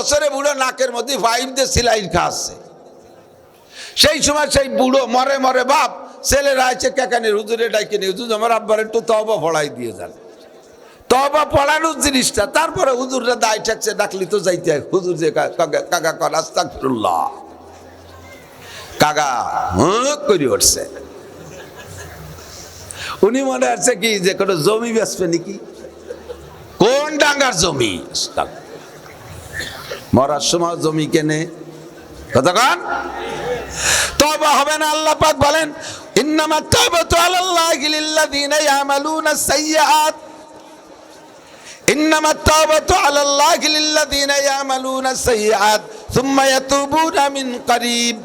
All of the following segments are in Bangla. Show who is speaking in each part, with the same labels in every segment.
Speaker 1: বছরে বুড়ো নাকের মধ্যে পাইপ দিয়ে সিলাইন খাচ্ছে। সেই সময় সেই বুড়ো মরে মরে বাপ, ছেলেরা আছে কেকানের হুজুরে ডাইকে নিয়ে, হুজুর আমার আব্বার একটু তওবা পড়াই দিয়ে যান। তওবা পড়ানোর জিনিসটা, তারপরে হুজুররা দায় ঠেকছে, ডাকলি তো যাইতে হয়। হুজুর যে কাকা কর আস্তাগফিরুল্লাহ, কাকা করে উঠছে। উনি মনে আছে কি যে কোনো জমি বেচবে নাকি, কোন ডাঙ্গার জমি। মরার সময় জমি কেনে কতক্ষণ তওবা হবে না। আল্লাহ পাক বলেন ইন্নামাত তাওবাতু আলাল্লাহি লিল্লাযিনা ইয়ামালুনাস সাইয়্যাত, ইন্নামাত তাওবাতু আলাল্লাহি লিল্লাযিনা ইয়ামালুনাস সাইয়্যাত সুম্মা ইয়াতুবুনা মিন করিব।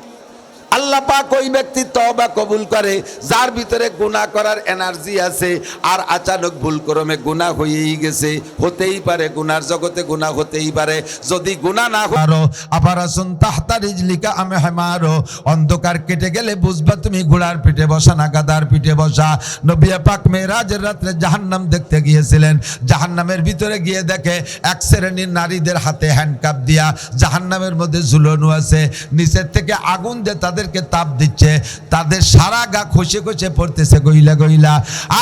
Speaker 1: আল্লাহ পাক ওই ব্যক্তি তওবা কবুল করে যার ভিতরে গুনাহ করার এনার্জি আছে, আর আচানক ভুলক্রমে গুনাহ হয়েই গেছে। হতেই পারে গুনার জগতে গুনাহ হতেই পারে, যদি গুনাহ না করো আপারাসুন তাহতা রিজলিকা আমি হেমারো, অন্ধকার কেটে গেলে বুঝবা তুমি ঘোড়ার পিঠে বসা না গাধার পিঠে বসা। নবী পাক মেরাজের রাত্রে জাহান্নাম দেখতে গিয়েছিলেন। জাহান্নামের ভিতরে গিয়ে দেখে এক শ্রেণীর নারীদের হাতে হ্যান্ডকাপ দিয়া জাহান্নামের মধ্যে ঝুলানো আছে, নিচের থেকে আগুন দিয়ে তাদেরকে তাপ দিচ্ছে, তাদের সারা গা খসে খসে পড়তেছে গইলা গইলা।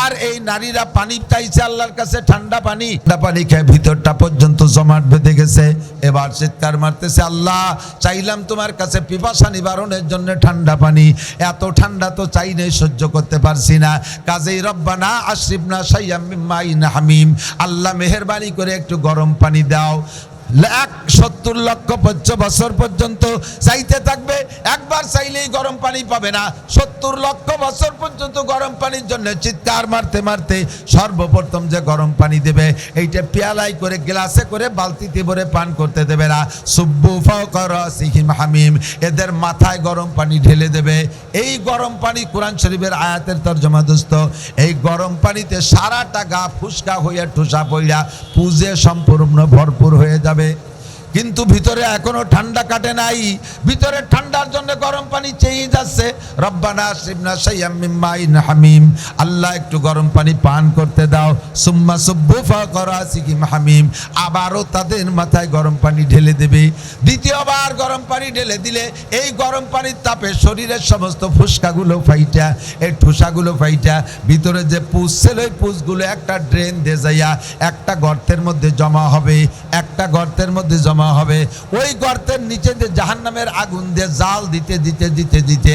Speaker 1: আর এই নারীরা পানি চাইছে আল্লাহর কাছে, ঠান্ডা পানি, ঠান্ডা পানি খেয়ে ভিতরটা পর্যন্ত জমাট বেঁধে গেছে। এবার চিৎকার মারতেছে, আল্লাহ চাইলাম তোমার কাছে পিপাসা নিবারণের জন্য ঠান্ডা পানি, এত ঠান্ডা তো চাই নেই, সহ্য করতে পারছি না। কাজেই রব্বানা আশরিবনা শাইয়্যাম মিন মাইন হামিম, আল্লাহ মেহেরবানি করে একটু গরম পানি দাও। 70 লক্ষ বছর পর্যন্ত চাইতে থাকবে, একবার চাইলেই গরম পানি পাবে না। 70 লক্ষ বছর পর্যন্ত গরম পানির জন্য চিৎকার মারতে মারতে সর্বপ্রথম যে গরম পানি দেবে এইটা পেয়ালাই করে গ্লাসে করে বালতিতে ভরে পান করতে দেবে না। সুব্বু ফাওকা রাসিহিম হামিম, এদের মাথায় গরম পানি ঢেলে দেবে। এই গরম পানি কোরআন শরীফের আয়াতের তরজমা দোস্ত, এই গরম পানিতে সারাটা গা ফুসকা হইয়া ঠুসা পইড়া পুজে সম্পূর্ণ ভরপুর হয়ে যাবে। কিন্তু ভিতরে এখনো ঠান্ডা কাটে নাই, ভিতরে ঠান্ডার জন্য গরম পানি চেয়ে যাচ্ছে। রব্বানা আশরিবনা শাইয়্যাম মিন মাইন হামিম, আল্লাহ একটু গরম পানি পান করতে দাও। সুম্মা সুব্বু ফাওকা রাসিহিম হামিম, আবারও তাদের মাথায় গরম পানি ঢেলে দেবে। দ্বিতীয়বার গরম পানি ঢেলে দিলে এই গরম পানির তাপে শরীরের সমস্ত ফুসকাগুলো ফাইটা, এই ঠুসাগুলো ফাইটা ভিতরে যে পুষ ছিল ওই পুষগুলো একটা ড্রেন দিয়ে যাইয়া একটা গর্তের মধ্যে জমা হবে, একটা গর্তের মধ্যে জমা হবে। ওই গর্তের নিচে যে জাহান্নামের আগুন দিয়ে জাল দিতে দিতে দিতে দিতে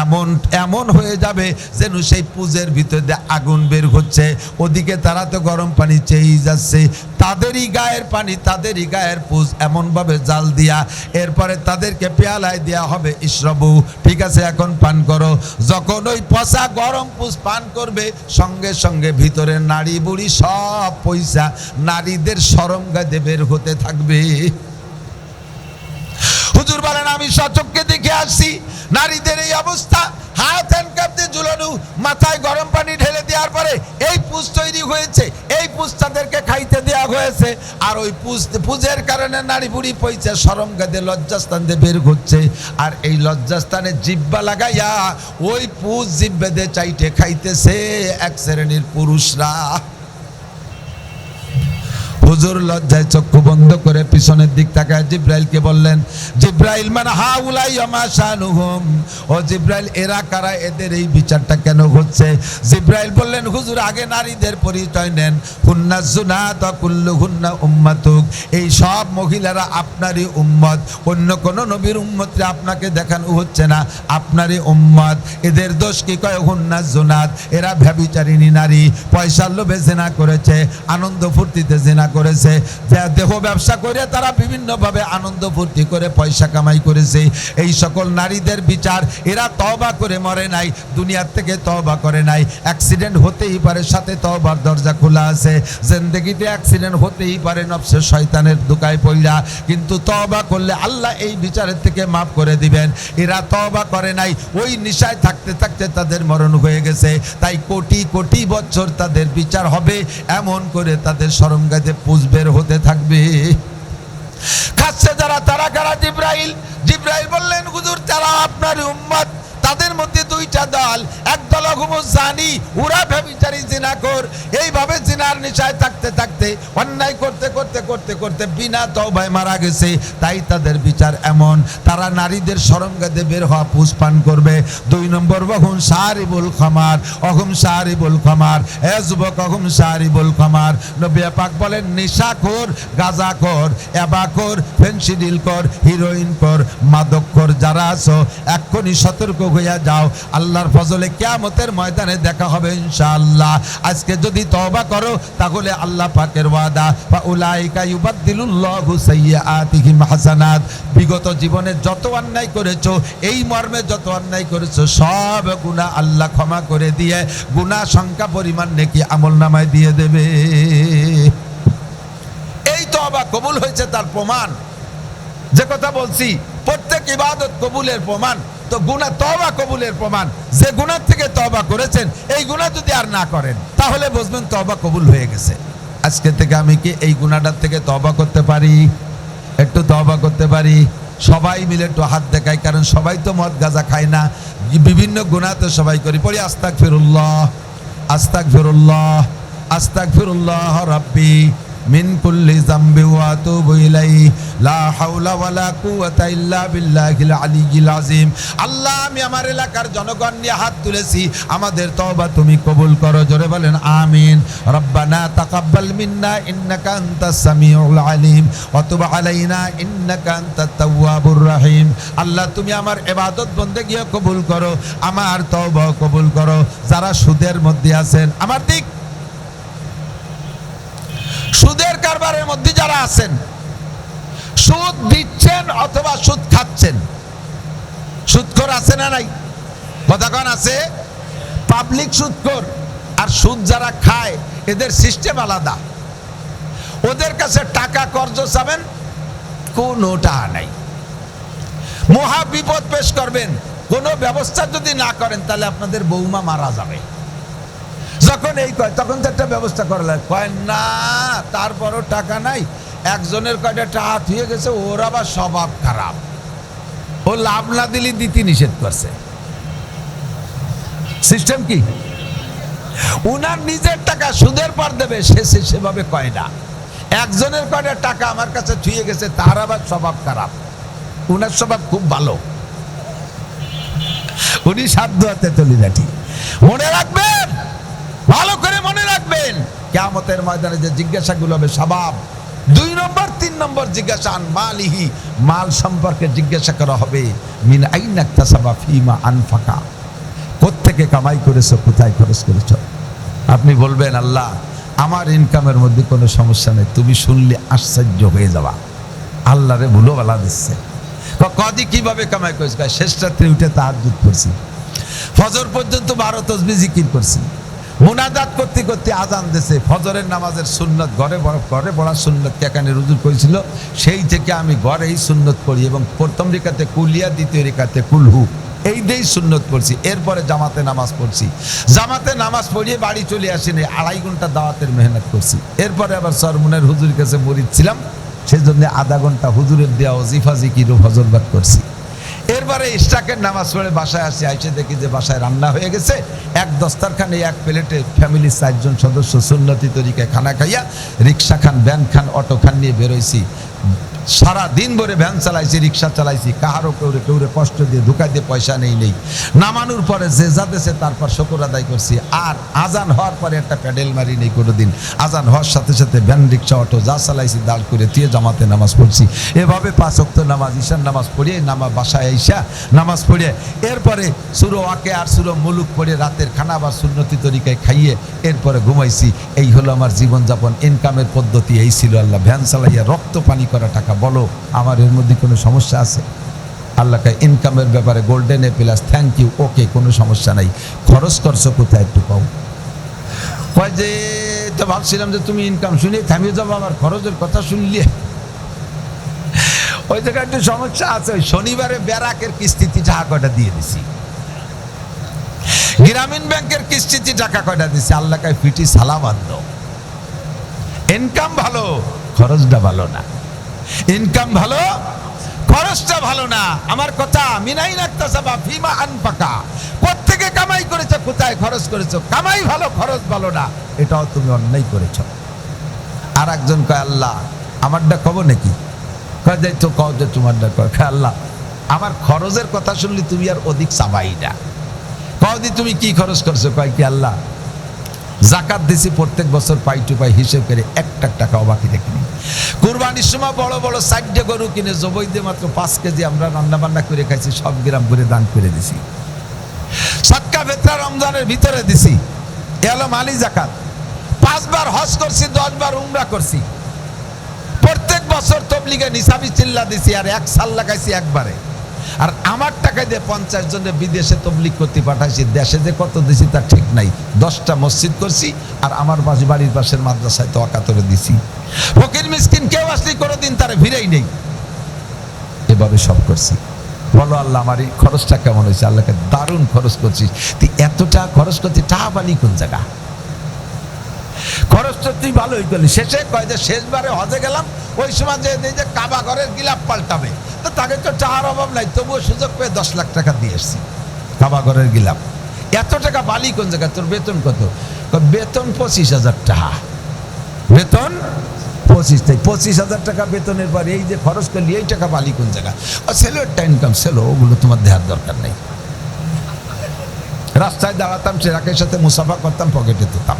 Speaker 1: এমন এমন হয়ে যাবে যেন সেই পুজের ভিতর দিয়ে আগুন বের হচ্ছে। ওদিকে তারা তো গরম পানি চেয়েই যাচ্ছে, তাদেরই গায়ের পানি, তাদেরই গায়ের পুজ এমনভাবে জাল দিয়া এরপরে তাদেরকে পেয়ালায় দেওয়া হবে, ইশরাবু, ঠিক আছে এখন পান করো। যখন ওই পচা গরম পুজ পান করবে সঙ্গে সঙ্গে ভিতরে নারী বুড়ি সব পয়সা নারীদের সরঙ্গাতে বের হতে থাকবে। হুজুর বলেন আমি সচক্ষে দেখে আসছি নারীদের এই অবস্থা, হাত হ্যান্ডকাপ দিয়ে ঝুলানো, মাথায় গরম পানি ঢেলে দেওয়ার পরে এই পুজ তৈরি হয়েছে, এই পুজ তাদেরকে খাইতে দেওয়া হয়েছে। আর ওই পুজের কারণে নারী বুড়ি পয়সা সরঙ্গাতে লজ্জাস্থান দিয়ে বের হচ্ছে। আর এই লজ্জাস্থানে জিব্বা লাগাইয়া ওই পুজ জিব্বে দিয়ে চাইতে খাইতেছে এক শ্রেণীর পুরুষরা। হুজুর লজ্জায় চক্ষু বন্ধ করে পিছনের দিক তাকায় জিব্রাইলকে বললেন, জিব্রাইল মান হাউলাই ওয়া শানুহুম, ও জিব্রাইল এরা কারা, এদের এই বিচারটা কেন হচ্ছে? জিব্রাইল বললেন, হুজুর আগে নারীদের পরিচয় নেন। হুন্না জুনাত ওয়া কুল্লুহুন্না উম্মাতুক, এই সব মহিলারা আপনারই উম্মত, অন্য কোন নবীর উম্মতরে আপনাকে দেখানো হচ্ছে না, আপনারই উম্মত। এদের দোষ কি? কয় হুন্না জুনাত, এরা ব্যভিচারিণী নারী, পয়সার লোভে জিনা করেছে, আনন্দ ফুর্তিতে জিনা করেছে, দেহ ব্যবসা করে তারা বিভিন্ন ভাবে আনন্দ ফুর্তি করে পয়সা কামাই করেছে। এই সকল নারীদের বিচার, এরা তওবা করে মরে নাই, দুনিয়ার থেকে তওবা করে নাই। অ্যাক্সিডেন্ট হতেই পারে, সাথে তওবার দরজা খোলা আছে। জিন্দেগিতে অ্যাক্সিডেন্ট হতেই পারে নফসে শয়তানের দোকায় পড়া, কিন্তু তওবা করলে আল্লাহ এই বিচারের থেকে মাফ করে দিবেন। এরা তওবা করে নাই, ওই নিশায় থাকতে থাকতে তাদের মরণ হয়ে গেছে। তাই কোটি কোটি বছর তাদের বিচার হবে, এমন করে তাদের সরঙ্গাতে পুজ বের হতে থাকবে। খাচ্ছে যারা, তারা কারা? জিব্রাইল। জিব্রাইল বললেন, হুজুর তারা আপনার উম্মত, তাদের মধ্যে দুইটা দুইটা দল, একদল হুমুজ জানি, ওরা ব্যভিচারী জিনাখোর। এইভাবে জিনার নেশায় থাকতে থাকতে অন্যায় করতে করতে করতে করতে বিনা তওবায় মারা গেছে। তাই তাদের বিচার এমন, তারা নারীদের সরঙ্গাতে বের হওয়া পুষ পান করবে। 2 নম্বর ওয়াহুম শারিবুল খামার, অহুম শারিবুল খামার, এ যুবক অহুম শারিবুল খামার। নবী পাক বলেন নেশাখোর, গাঁজাখোর, এবাখোর, ফেনসিডিলখোর, হিরোইনখোর, মাদকখোর যারা আছো এক্ষুনি সতর্ক হইয়া যাও। আল্লাহর ফজলে কিয়ামতের ময়দানে দেখা হবে ইনশাআল্লাহ। আজকে যদি তওবা করো তাহলে আল্লাহ পাকের ওয়াদা, ফাউলাইকা ইউবাদদিলুল্লাহু সাইয়্যাতিহিম হাসানাত। বিগত জীবনে যত অন্যায় করেছো, এই মর্মে যত অন্যায় করেছো, সব গুনাহ আল্লাহ ক্ষমা করে দিয়ে গুনাহ সংখ্যা পরিমাণ নেকি আমলনামায় দিয়ে দেবে। এই তওবা কবুল হয়েছে তার প্রমাণ। যে কথা বলছি, প্রত্যেক ইবাদত কবুলের প্রমাণ তো গুনাহ তওবা কবুলের প্রমাণ। যে গুনাহ থেকে তওবা করেছেন, এই গুনাহ যদি আর না করেন তাহলে বুঝবেন তওবা কবুল হয়ে গেছে। আজকে থেকে আমি কি এই গুনাহটার থেকে তওবা করতে পারি? একটু তওবা করতে পারি? সবাই মিলে একটু হাত দেখাই, কারণ সবাই তো মদ গাঁজা খায় না, বিভিন্ন গুনাহ তো সবাই করি। পড়ি আস্তাগফিরুল্লাহ, আস্তাগফিরুল্লাহ, আস্তাগফিরুল্লাহ রাব্বি মিন কুল্লি যামবি ওয়া আতুবু ইলাইহি লা হাওলা ওয়ালা কুওয়াতা ইল্লা বিল্লাহিল আলিয়্যিল আযীম। আল্লাহ, আমি আমার এলাকার জনগণ নিয়ে হাত তুলেছি, আমাদের তওবা তুমি কবুল করো। জোরে বলেন আমিন। রব্বানা তাকাব্বাল মিন্না ইন্নাকা আনতাস সামিউল আলিম ওয়া তুব আলাইনা ইন্নাকা আনতাত তাওয়াবুর রহিম। আল্লাহ, তুমি আমার ইবাদত বন্দেগী কবুল করো, আমার তওবা কবুল করো। যারা সুদের মধ্যে আছেন, আমার দিক সুদের কারবারের মধ্যে যারা আছেন, সুদ দিচ্ছেন অথবা সুদ খাচ্ছেন, সুদখোর আছে না নাই? কতক্ষণ আছে? পাবলিক সুদখোর আর সুদ যারা খায় এদের সিস্টেম আলাদা। ওদের কাছে টাকা কর্জ চাবেন, কোনো টাকা নাই। মহা বিপদ পেশ করবেন, কোনো ব্যবস্থা যদি না করেন তাহলে আপনাদের বৌমা মারা যাবে। যখন এই কয় তখন তো একটা ব্যবস্থা করা লাগে, কয় না তারপরও টাকা নাই। একজনের কয়টা টাকা হয়ে গেছে, ওর আবার স্বভাব খারাপ, ও লাভ না দিলে দিতে নিষেধ করছে। সিস্টেম কি? উনার নিজের টাকা সুদের পর দেবে, সে সেভাবে কয় না। একজনের কয়টা টাকা আমার কাছে থুয়ে গেছে, তার আবার স্বভাব খারাপ, উনার স্বভাব খুব ভালো, উনি সাধ্য হাতে চলে যাটি। মনে রাখবেন, ভালো করে মনে রাখবেন, কিয়ামতের ময়দানে যে জিজ্ঞাসাগুলো হবে স্বভাব। 2 নম্বর 3 নম্বর জিজ্ঞাসা আন মালিহি, মাল সম্পর্কে জিজ্ঞাসা করা হবে। মিন আইনা ইকতাসাবা ফিমা আনফাকা, কোত্থেকে কামাই করেছো, কোথায় খরচ করেছো। আপনি বলবেন আল্লাহ আমার ইনকামের মধ্যে কোনো সমস্যা নেই, তুমি শুনলে আশ্চর্য হয়ে যাবা। আল্লাহরে ভুলো বলা দিচ্ছে। কদি কিভাবে কামাই করেছে? শেষ রাত্রে উঠে তাহাজ্জুদ করছি, ফজর পর্যন্ত 12 তাসবিহ জিকির করছি, মুনাজাত করতে করতে আজান দিয়েছে। ফজরের নামাজের সুন্নত ঘরে পড়া সুন্নত কেখানে রুজু করেছিল, সেই থেকে আমি ঘরেই সুন্নত পড়ি এবং প্রথম রেখাতে কুলিয়া, দ্বিতীয় রেখাতে কুলহু, এই দিয়েই সুন্নত পড়ছি। এরপরে জামাতে নামাজ পড়ছি, জামাতে নামাজ পড়িয়ে বাড়ি চলে আসিনি, 2.5 ঘন্টা দাওয়াতের মেহনত করছি। এরপরে আবার সরমুনের হুজুর কাছে মরিদ ছিলাম, সেই জন্য আধা ঘন্টা হুজুরের দেওয়া ওজিফা জিকির ও ফজরবাদ করছি। এরপরে ইশরাকের নামাজ পড়ে বাসায় আসি, আইসে দেখি যে বাসায় রান্না হয়ে গেছে। এক দস্তারখানে এক প্লেটে ফ্যামিলির 4 জন সদস্য সুন্নতি তরিকায় খানা খাইয়া রিক্সা খান, ভ্যান খান, অটো খান নিয়ে বেরোইছি। সারা দিন ভরে ভ্যান চালাইছি, রিক্সা চালাইছি, কাহারও কেউরে কষ্ট দিয়ে ধোকা দিয়ে পয়সা নেই। নামানোর পরে যে যা দেশে তারপর শুকর আদায় করছি। আর আজান হওয়ার পরে একটা প্যাডেল মারি নেই কোনোদিন। আজান হওয়ার সাথে সাথে ভ্যান, রিক্সা, অটো যা চালাইছি দাঁড় করে দিয়ে জামাতে নামাজ পড়ছি। এভাবে 5 ওয়াক্ত নামাজ, ঈশার নামাজ পড়িয়ে বাসায় আইসা নামাজ পড়িয়ে এরপরে সূরা ওয়াকিয়া আর সূরা মুলুক পড়ে রাতের খানা আবার সুন্নতি তরিকায় খাইয়ে এরপরে ঘুমাইছি। এই হলো আমার জীবনযাপন, ইনকামের পদ্ধতি এই ছিল। আল্লাহ ভ্যান চালাইয়া রক্ত পানি করা টাকা, বলো আমার এর মধ্যে কোনো সমস্যা আছে? আল্লাহকে ইনকামের ব্যাপারে golden A plus, thank you, okay, কোনো সমস্যা নাই। খরচ করছো কোথায় একটু কম? কয় যে তো ভাবছিলাম যে তুমি ইনকাম শুনে থামিয়ে যাবো, আমার খরচের কথা শুনলে ওই জায়গায় একটু সমস্যা আছে। ওই শনিবারে ব্যারাকের কিস্তিতে টাকা কয়টা দিয়ে দিছি, গ্রামীণ ব্যাংকের কিস্তিতে টাকা কয়টা দিছি। আল্লাহকে ফিটি সালাম আনন্দ। ইনকাম ভালো, খরচটা ভালো না। ইনকাম ভালো, খরচটা ভালো না। আমার কথা মিনাইন ইকতাসাবা ফিমা আনফাকা, কোত্থেকে কোথায় খরচ করেছো? কামাই ভালো, খরচ ভালো না, এটাও তুমি অন্যায় করেছো। আর একজন কয় আল্লাহ আমারটা কব নাকি? কয় যাই তো কও যে তোমারটা কয়। আল্লাহ আমার খরচের কথা শুনলি তুমি আর অধিক চাবাই না। কও দি তুমি কি খরচ করছো? কয় কি আল্লাহ জাকাত দিছি প্রত্যেক বছর পাই টু পাই হিসেব করে একটা টাকাও বাকি রাখিনি। কুরবানির সময় বড় বড় 4টে গরু কিনে জবাই দিয়ে মাত্র 5 কেজি আমরা রান্না বান্না করে খাইছি, সব গ্রাম করে দান করে দিছি। সদকা ফিতরা রমজানের ভিতরে দিছি, এ হলো মালি জাকাত। 5 বার হজ করছি, 10 বার উমরা করছি। প্রত্যেক বছর তবলিগে নিসাবি চিল্লা দিছি, আর 1 সাল লাগাইছি একবারে। আর আমার টাকায় দিয়ে 50 জনের বিদেশে তবলিগ করতে পাঠাইছি। দেশে যে কত দিছি তার ঠিক নাই। 10টা মসজিদ করছি, আর আমার বাড়ির পাশের মাদ্রাসায় তো অকাতরে দিছি। ফকির মিসকিন কেউ আসলে কোনোদিন তার ভিড়েই নেই, এভাবে সব করছি। বলো আল্লাহ আমার এই খরচটা কেমন হয়েছে? আল্লাহকে দারুণ খরচ করছিস তুই। এতটা খরচ করছিস, টাকা পালি কোন জায়গা? খরচ তো তুই ভালোই করলি। শেষে কয় যে শেষবারে হজে গেলাম, ওই সময় যে কাবা ঘরের গিলাপ পাল্টাবে, তো তাকে তো টাকার অভাব নাই, তবুও সুযোগ পেয়ে 10 লাখ টাকা দিয়ে এসছি কাবা ঘরের গিলাপ। এত টাকা বালি কোন জায়গা? তোর বেতন কত? বেতন 25,000 টাকা। বেতন 25,000 টাকা বেতনের পর এই যে খরচ করলি, এই টাকা বালি কোন জায়গা? ছেলে একটা ইনকাম ছিল, ওগুলো তোমার দেওয়ার দরকার নেই। রাস্তায় দাঁড়াতাম, চেরাকের সাথে মুসাফা করতাম, পকেটে তুলতাম,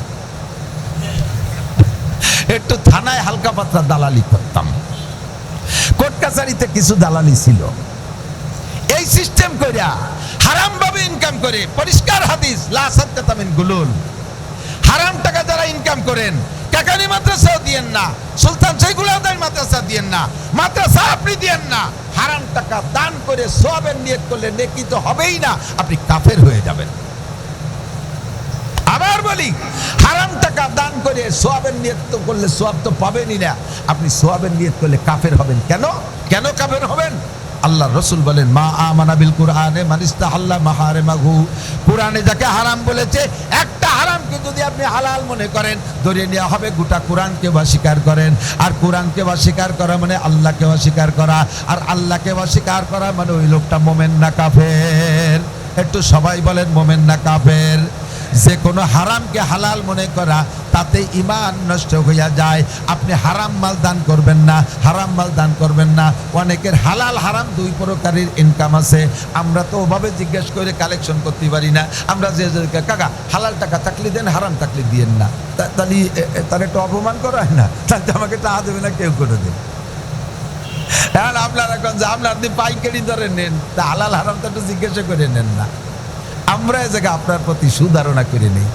Speaker 1: একটু থানায় হালকা পাতলা দালালি করতাম, কোর্ট কাছারিতে কিছু দালালি ছিল। এই সিস্টেম কইরা হারাম ভাবে ইনকাম করে, পরিষ্কার হাদিস লা সাদকাতা মিন গুলুল, হারাম টাকা যারা ইনকাম করেন, কাকানি মাদ্রাসাও দিয়েন না, সুলতান শৈখুল মাদ্রাসা দিয়েন না, মাদ্রাসা আপনি দিয়েন না, হারাম টাকা দান করে সওয়াবের নিয়ত করলে নেকি তো হবেই না, আপনি কাফের হয়ে যাবেন। আবার বলি, হারাম টাকা দান করে সওয়াবের নিয়ত তো করলে সওয়াব তো পাবেনই না, আপনি সওয়াবের নিয়ত করলে কাফের হবেন। কেন কেন কাফের হবেন? আল্লাহ রসুল বলেন মা আমানা বিল কুরআনে মান ইস্তাহাল্লা মাহারিমাহু, কুরআনে যাকে হারাম বলেছে, একটা হারামকে যদি আপনি হালাল মনে করেন, ধরে নেওয়া হবে গোটা কোরআনকে অস্বীকার করেন। আর কোরআনকে অস্বীকার করা মানে আল্লাহকে অস্বীকার করা, আর আল্লাহকে অস্বীকার করা মানে ওই লোকটা মোমেন না কাফের? একটু সবাই বলেন মোমেন না কাফের? যে কোনো হারামকে হালাল মনে করা, তাতে ঈমান নষ্ট হইয়া যায়। আপনি হারাম মাল দান করবেন না, হারাম মাল দান করবেন না। অনেকের হালাল হারাম 2 প্রকারের ইনকাম আছে, আমরা তো ওভাবে জিজ্ঞেস করে কালেকশন করতে পারি না। আমরা যে কাকা হালাল টাকা থাকলে দেন, হারাম থাকলে দিয়েন না, তাহলে তার একটু অপমান করা হয় না? তাহলে আমাকে টাকা দেবে না কেউ করে দেন। এখন আপনারা এখন যে আপনার পাইকারি ধরে নেন, তা হালাল হারাম তো একটু জিজ্ঞাসা করে নেন না। আমরা এই জায়গায় আপনার প্রতি সুধারণা করে নেই।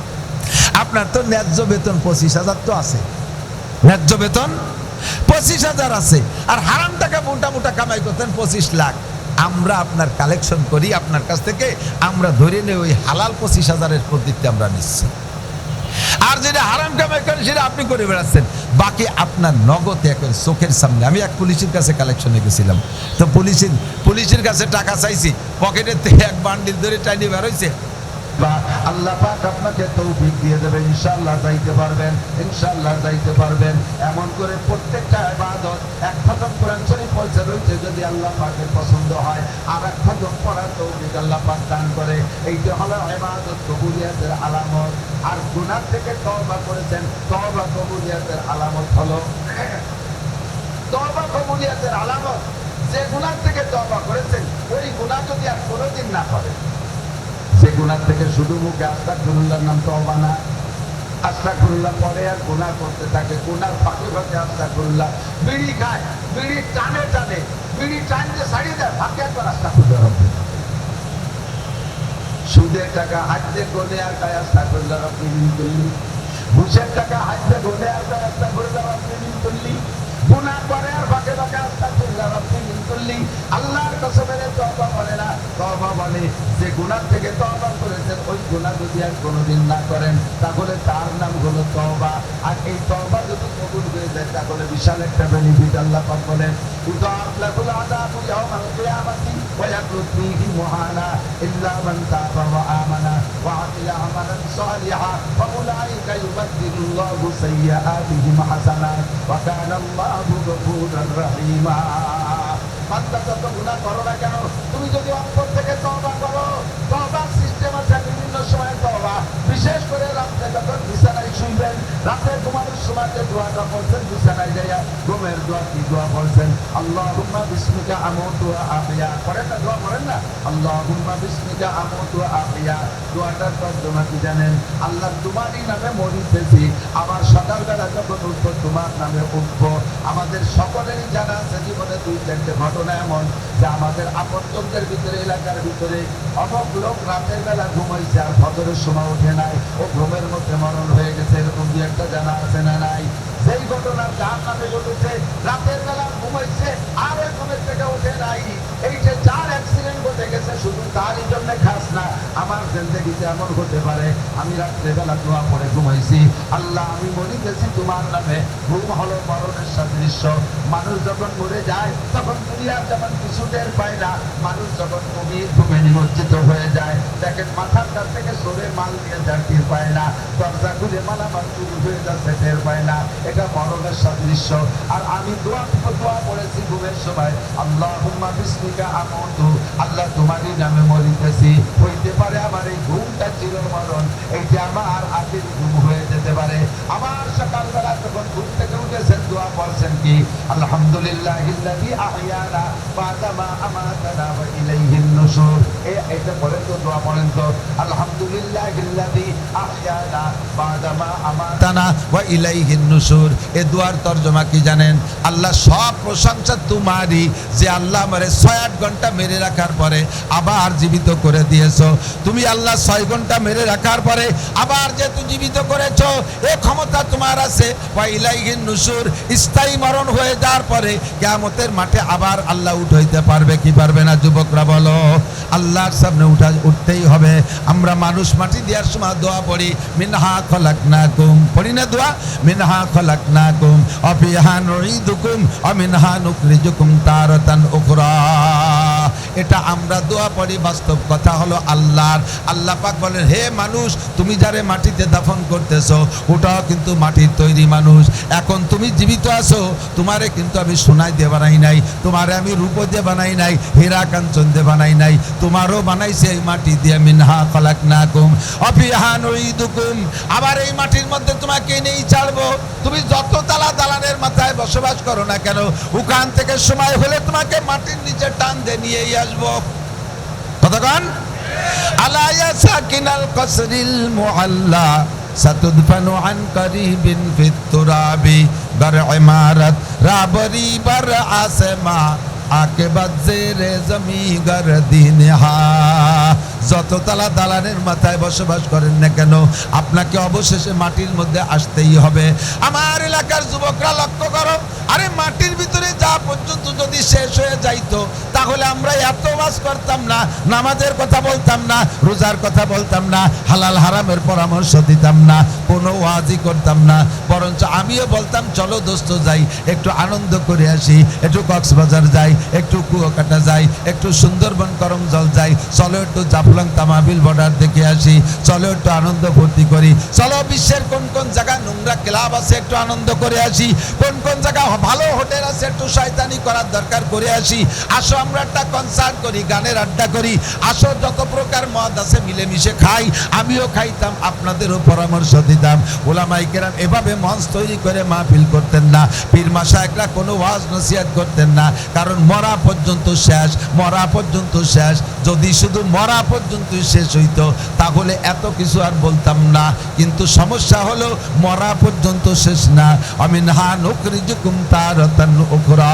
Speaker 1: আপনার তো ন্যায্য বেতন 25,000 তো আছে, ন্যায্য বেতন 25,000 আছে, আর হারাম টাকা মোটা মোটা কামাই করতেন 25 লাখ। আমরা আপনার কালেকশন করি আপনার কাছ থেকে, আমরা ধরে নেই ওই হালাল 25,000-এর প্রতিতে আমরা নিচ্ছি। আর যেটা হারাম কামাই করেন সেটা আপনি করে বেড়াচ্ছেন, বাকি আপনার নগদে এখন চোখের সামনে। আমি এক পুলিশের কাছে কালেকশনে গেছিলাম, তো পুলিশের কাছে টাকা চাইছি, পকেটের থেকে এক বান্ডিল ধরে টাইনি বের হয়েছে। আল্লাহ পাক আপনাকে তৌফিক দিয়ে দেবেন, ইনশাআল্লাহ যাইতে পারবেন, ইনশাআল্লাহ যাইতে পারবেন। এমন করে প্রত্যেকটা ইবাদত, এক খতম কোরআন শরীফ পড়তে রইতে যদি আল্লাহ পাকের পছন্দ হয়, আর এক খতম পড়ার তৌফিক আল্লাহ পাক দান করে, এইটা হলো ইবাদত কবুলিয়াতের আলামত। আর গুনাহ থেকে তওবা করেছেন, তওবা কবুলিয়াতের আলামত হলো, তওবা কবুলিয়াতের আলামত, যে গুনাহ থেকে তওবা করেছেন ওই গুনাহ যদি আর কোনোদিন না করেন। যে গুনাহ থেকে শুধু মুখে আস্তাগফিরুল্লাহর নাম তওবা না, আস্তাগফিরুল্লাহ পরে আর গুনাহ করতে থাকে, গুনার ফাঁকে ফাঁকে আস্তাগফিরুল্লাহ। বিড়ি খায়, বিড়ি টানে টানে, বিড়ি টানতে ছাড়িয়ে দেয়, ফাঁকে একবার আস্তাগফিরুল্লাহ। সুদের টাকা হাতে গোনে আর গায়ে আস্তাগফিরুল্লাহ রাব্বি মিন কুল্লি, ঘুষের টাকা হাতে গোনে আর গায়ে আস্তাগফিরুল্লাহ রাব্বি মিন কুল্লি, গুনাহ করে আর ফাঁকে ফাঁকে আস্তাগফিরুল্লাহ রাব্বি মিন কুল্লি। আল্লাহর কসমে তওবা বলে না, তওবা বলে যে গুনাহ থেকে তওবা করেছেন ওই গুনাহ যদি আর কোনোদিন না করেন, তাহলে তার নাম হলো তওবা। আর এই তওবা যদি কবুল হয়ে যায়, তাহলে বিশাল একটা বেনিফিট আল্লাহ পাক বলেন, উদাআফ লাহুল আযাবু ইয়াওমাল কিয়ামাতি ওয়া ইয়াখলুদ ফীহি মুহানা ইল্লা মান তাবা ওয়া আমানা ওয়া আমিলা আমালান সালিহা ফাউলাইকা ইউবাদদিলুল্লাহু সাইয়্যাতিহিম হাসানাত ওয়া কানা আল্লাহু গফুরার রহিমা। বান্দা যত গুনাহ করো না কেন, তুমি যদি অন্তর থেকে তওবা করো, তওবার সিস্টেম আছে, বিভিন্ন সময় তওবা শুনবেন, রাতে ঘুমানোর সময় যে দোয়াটা বলছেন বিছানায় যাইয়া ঘুমের দোয়া, কি দোয়া বলছেন? আল্লাহুম্মা বিসমিকা আমুতু ওয়া আহইয়া, করেন না দোয়া করেন না? আল্লাহুম্মা বিসমিকা আমুতু ওয়া আহইয়া, দোয়াটার তর্জমা কি জানেন? আল্লাহ তোমারই নামে মরিতেছি, আবার সকালবেলা যখন উঠবো তোমার নামে উঠবো। আমাদের সকলেরই জানা আছে জীবনে 2-4টে ঘটনা এমন যে আমাদের আপনজনদের ভিতরে, এলাকার ভিতরে অনেক লোক রাতের বেলা ঘুমাইছে আর ফজরের সময় ওঠে নাই, ও ঘুমের মধ্যে মরণ হয়ে গেছে, এরকম 2-1টা জানা আছে না নাই? যেই ঘটনা যার নামে ঘটেছে, রাতের বেলা ঘুমাইছে আর ওই ঘুমের থেকে ওঠে নাই, এই যে যার অ্যাক্সিডেন্ট ঘটে গেছে শুধু তারই জন্য খাস না, আমার জিন্দেগিতে এমন হতে পারে আমি রাত্রেবেলা দোয়া পড়ে ঘুমাইছি, আল্লাহ আমি মরিতেছি তোমার নামে। ঘুম হলো মরণের সাদৃশ্য। মানুষ যখন মরে যায় তখন দুনিয়ার যেমন কিছু টের পায় না, মানুষ যখন গভীর ঘুমে নিমজ্জিত হয়ে যায়, দেখেন মাথার কাছ থেকে সরে মাল দিয়ে যার টের পায় না, দরজা খুলে মালামাল চুরি হয়ে যাচ্ছে টের পায় না, এটা মরণের সাদৃশ্য। আর আমি দোয়া পড়েছি ঘুমের সময়, আল্লাহুম্মা বিসমিকা আমুতু, আল্লাহ তোমারই নামে মরিতেছি। হইতে পারে আমার এই ঘুমটা চির মরণ, এইটা আমার আখেরি ঘুম হয়ে যেতে পারে। আবার সকালবেলা যখন ঘুম থেকে উঠেছেন দোয়া পড়ছেন কি? আলহামদুলিল্লাহিল্লাযী আহইয়ানা বা'দা মা আমাতানা ওয়া ইলাইহিন নুশুর। এটা পড়েন তো, দোয়া পড়েন তো, আলহামদুলিল্লাহিল্লাযী আহইয়ানা বা'দা মা আমাতানা ওয়া ইলাইহিন নুশুর। এই দোয়ার তরজমা কি জানেন? আল্লাহ সব প্রশংসা তোমারই, যে আল্লাহ আমারে 6-8 ঘন্টা মেরে রাখার পরে আবার জীবিত করে দিয়েছো। তুমি আল্লাহ 6 ঘন্টা মেরে রাখার পরে আবার যেহেতু জীবিত করেছো, এই ক্ষমতা তোমার আছে। ওয়া ইলাইহিন নুশুর, স্থায়ী মরণ হয়ে যাওয়ার পরে কিয়ামতের মাঠে আবার আল্লাহ উঠাইতে পারবে কি পারবে না? যুবকরা বলো, আল্লাহর সামনে উঠতেই হবে। আমরা মানুষ মাটি দেওয়ার সময় দোয়া পড়ি, মিনহা খলাকনাকুম, পড়ি না দোয়া? মিনহা খলাকনাকুম ওয়া ফিহা নুঈদুকুম ওয়া মিনহা নুখরিজুকুম তারাতান উখরা। এটা আমরা দোয়া পড়ি, বাস্তব কথা হলো আল্লাহর। আল্লাহ পাক বলেন, হে মানুষ, তুমি যারে মাটিতে দাফন করতেছো ওটাও কিন্তু মাটির তৈরি মানুষ। এখন তুমি জীবিত আছো, তোমারে কিন্তু আমি সোনায় দিয়ে বানাই নাই, তোমারে আমি রূপ দিয়ে বানাই নাই, হীরা কাঞ্চন দিয়ে বানাই নাই, তোমারও বানাইছে এই মাটি দিয়ে। মিনহা খলাকনাকুম ওয়া ফিহা নুঈদুকুম, আবার এই মাটির মধ্যে তোমাকে নিয়েই ছাড়বো। তুমি যত দালানের মাথায় বসবাস করো না কেন, ওখান থেকে সময় হলে তোমাকে মাটির নিচে টান দিয়ে নিয়েই আসবো। কতক্ষণ? আলা ইয়া সাকিনাল কসরিল মুআল্লা সাতুদফানু আন করিবিন ফিত তুরাবি বার ইমারাত রাবরি বার আসমা আকিবাত জেরে জমি গরদিনহা। যত দালানের মাথায় বসবাস করেন না কেন, আপনাকে অবশেষে মাটির মধ্যে আসতেই হবে। আমার এলাকার যুবকরা লক্ষ্য করো, আরে মাটির ভিতরে যা পর্যন্ত যদি শেষ হয়ে যাইতো তাহলে আমরা এত ওয়াজ করতাম না, নামাজের কথা বলতাম না, রোজার কথা বলতাম না, হালাল হারামের পরামর্শ দিতাম না, কোনো ওয়াজই করতাম না। বরঞ্চ আমিও বলতাম, চলো দোস্ত যাই, একটু আনন্দ করে আসি, একটু কক্সবাজার যাই, একটু কুয়াকাটা যাই, একটু সুন্দরবন করমজল যাই, চলো একটু জাফলং তামাবিল বর্ডার দেখে আসি, চলো একটু আনন্দ ফুর্তি করি, চলো বিশ্বের কোন কোন জায়গায় নোংরা ক্লাব আছে একটু আনন্দ করে আসি, কোন কোন জায়গা ভালো হোটেল আছে একটু শয়তানি করার দরকার করে আসি, আসো আমরা একটা কনসার্ট করি, গানের আড্ডা করি, আসো যত প্রকার মদ আছে মিলেমিশে খাই। আমিও খাইতাম, আপনাদেরও পরামর্শ দিতাম। ওলামায়ে কেরাম এভাবে মঞ্চ তৈরি করে মাহফিল করতেন না, পীর মাশায়েখরা কোনো ওয়াজ নসিহত করতেন না, কারণ মরা পর্যন্ত শেষ, মরা পর্যন্ত শেষ। যদি শুধু মরা পর্যন্ত শেষ হইতো তাহলে এত কিছু আর বলতাম না, কিন্তু সমস্যা হলো মরা পর্যন্ত শেষ না। আমিনহা নুখরিজুকুম তারাতান উখরা,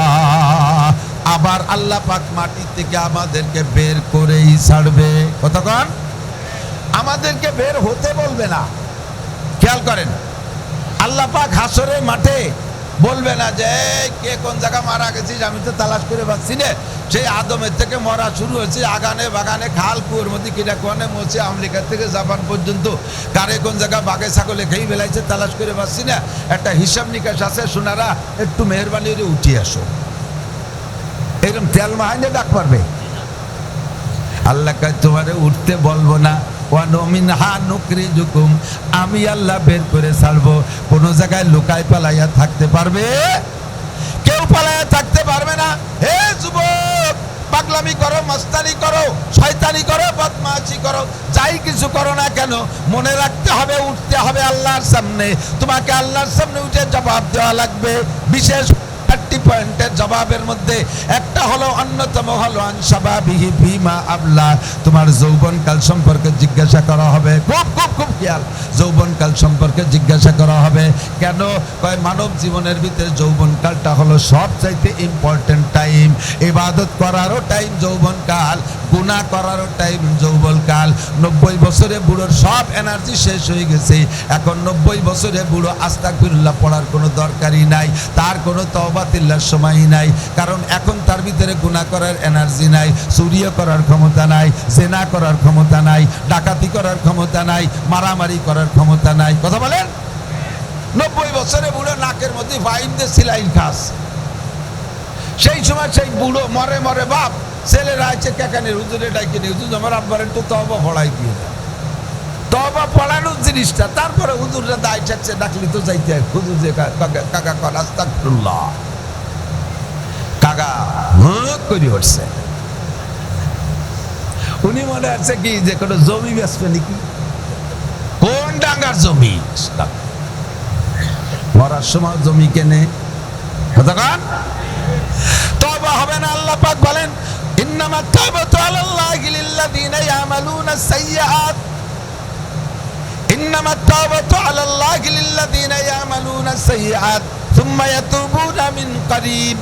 Speaker 1: আবার আল্লাহ পাক মাটি থেকে আমাদেরকে বের করেই ছাড়বে। কতক্ষণ? আমাদেরকে বের হতে বলবে না। খেয়াল করেন, আল্লাহ পাক হাসরের মাঠে বলবে না যে কে কোন জায়গা মারা গেছিস, আমি তো তালাশ করে পাচ্ছি না। সেই আদমের থেকে মরা শুরু হয়েছে, আগানে বাগানে খাল কুয়োর মধ্যে কিনা কোনে মরছে, আমেরিকা থেকে জাপান পর্যন্ত কারে কোন জায়গা বাঘে ছাগলে খেয়ে বেলাইছে তালাশ করে পাচ্ছি না। একটা হিসাব নিকাশ আছে, সোনারা একটু মেহরবানি করে উঠিয়ে আসো। এরকম তেল মাহাইনে ডাক পারবে? আল্লাহ তোমারে উঠতে বলবো না। আমি আল্লাহ বের করে ছাড়বো। কোন জায়গায় লুকায় পালাইয়া থাকতে পারবে? কেউ পালাইয়া থাকতে পারবে না। হে যুবক, পাগলা পাগলামি করো, মস্তানি করো, শয়তানি করো, বদমাশি করো, যাই কিছু করো না কেন, মনে রাখতে হবে, উঠতে হবে আল্লাহর সামনে। তোমাকে আল্লাহর সামনে উঠে জবাব দেওয়া লাগবে। বিশেষ 30 পয়েন্টের জবাবের মধ্যে একটা হলো, অন্যতম হলো আনসাবাবিহি ফিমা আবলা, তোমার যৌবনকাল সম্পর্কে জিজ্ঞাসা করা হবে। খুব খুব খুব খেয়াল, যৌবনকাল সম্পর্কে জিজ্ঞাসা করা হবে। কেন? কয় মানব জীবনের ভিতরে যৌবনকালটা হলো সবচাইতে ইম্পর্টেন্ট টাইম। ইবাদত করারও টাইম যৌবনকাল, গুনাহ করারও টাইম যৌবনকাল। 90 বছরে বুড়োর সব এনার্জি শেষ হয়ে গেছে, এখন 90 বছরে বুড়ো আস্তাগফিরুল্লাহ পড়ার কোনো দরকারই নাই, তার কোনো তওবাতিল্লার সময় নাই। কারণ এখন তার ভিতরে গুনাহ করার এনার্জি নাই, চুরিও করার ক্ষমতা নাই, জেনা করার ক্ষমতা নাই, ডাকাতি করার ক্ষমতা নাই, মারামারি করার ক্ষমতা নাই। কথা বলেন? 90 বছরে বুড়ো নাকের মধ্যে ফাইন দিয়ে সিলাইন খাস। সেই সময় সেই বুড়ো মরে মরে বাপ, ছেলেরা আছে কেকানের হুজুরে ডাইকে নিয়ে, হুজুর আমার আব্বারের তো তওবা পড়াই দিয়ে দেয়। তওবা পড়ানোর জিনিসটা, তারপরে হুজুররা দায় চাচ্ছে, ডাকলি তো যাইতে হয়। হুজুর যে কাকা কর আস্তাগফিরুল্লাহ, কাকা হুক করে উঠছে। উনি মনে আছে কি যে কোনো জমি বেচবে নাকি, কোন ডাঙ্গার জমি, মরার সময় জমি কেনে। কতক্ষণ তওবা হবে না? আল্লাহ পাক বলেন, ইন্নামাত তাওবাতু আলাল্লাহি লিল্লাযিনা ইয়ামালুনাস সাইয়্যাত, ইন্নামাত তাওবাতু আলাল্লাহি লিল্লাযিনা ইয়ামালুনাস সাইয়্যাত সুম্মা ইয়াতুবুনা মিন করিব।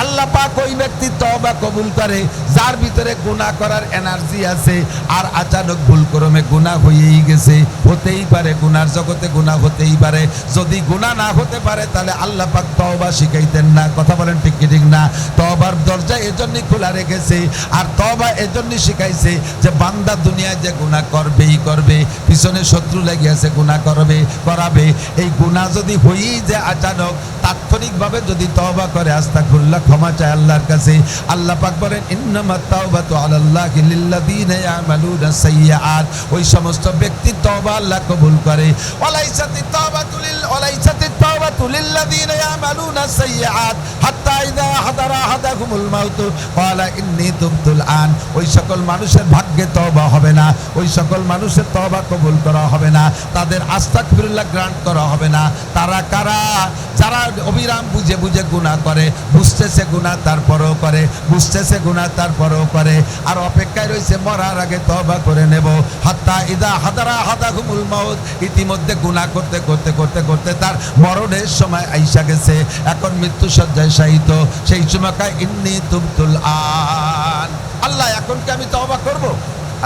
Speaker 1: আল্লাহ পাক ওই ব্যক্তি তওবা কবুল করে যার ভিতরে গুনাহ করার এনার্জি আছে, আর আচানক ভুলক্রমে গুনাহ হয়েই গেছে। হতেই পারে গুনার জগতে গুনাহ হতেই পারে, যদি গুনাহ না হতে পারে তাহলে আল্লাহ পাক তওবা শিখাইতেন না। কথা বলেন ঠিক কি ঠিক না? তওবার দরজা এজন্যই খোলা রেখেছে, আর তওবা এজন্যই শিখাইছে যে বান্দা দুনিয়ায় যে গুনাহ করবেই করবে, পিছনে শত্রু লেগে আছে, গুনাহ করবে করাবে। এই গুনাহ যদি হয়েই যায় আচানক, তাৎক্ষণিকভাবে যদি তওবা করে আস্তাগফিরুল্লাহ ক্ষমা চায় আল্লাহর কাছে, আল্লাহ পাক বলেন ইন্নামাত তাওবাতু আলাল্লাহি লিল্লাযিনা ইয়ামালুনাস সাইয়্যাত, ওই সমস্ত ব্যক্তি তওবা আল্লাহ কবুল করে। ওয়ালাইসাতিত তাওবাতু লিল্লাযিনা ইয়ামালুনাস সাইয়্যাত হাত্তা ইযা হাদারা আহাদাহুমুল মাউত ক্বালা ইন্নী তুবতুল আন, ওই সকল মানুষের ভাগ্যে তওবা হবে না, ওই সকল মানুষের তওবা কবুল করা হবে না, তাদের আস্তাগফিরুল্লাহ গ্রান্ট করা হবে না। তারা কারা? যারা অবিরাম বুঝে বুঝে গুনাহ করে, বুঝতেছে গুনাহ তারপরেও করে, বুঝতেছে গুনাহ তারপরেও করে, আর অপেক্ষায় রয়েছে মরার আগে তওবা করে নেব। হাত্তা ইযা হাদারা আহাদাহুমুল মাউত, ইতিমধ্যে গুনাহ করতে করতে করতে করতে তার মরণের সময় আইসা গেছে, এখন মৃত্যু শয্যায় শায়িত। সেই সময় কয় ইন্নী তুবতুল আন, আল্লাহ এখন কি আমি তওবা করব?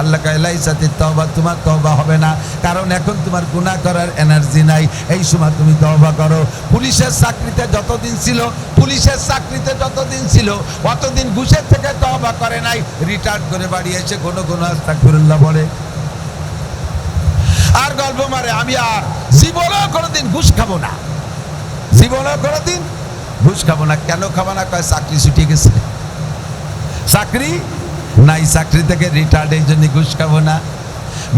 Speaker 1: আল্লাহ কয় লাইসাতিত তাওবা, তোমার তওবা হবে না, কারণ এখন তোমার গুনাহ করার এনার্জি নাই। এই সময় তুমি তওবা করো। পুলিশের চাকরিতে যতদিন ছিল, পুলিশের চাকরিতে যতদিন ছিল অতদিন ঘুষের থেকে তওবা করে নাই, রিটায়ার্ড করে বাড়ি এসে কোনো কোনো আস্তাগফিরুল্লাহ বলে আর গল্প মারে, আমি আর জীবনেও কোনোদিন ঘুষ খাবো না, জীবনেও কোনোদিন ঘুষ খাবো না। কেন খাবো না? কয় চাকরি ছুটে গেছে, চাকরি নাই, চাকরি থেকে রিটায়ার্ড, এই জন্য ঘুষ খাবো না।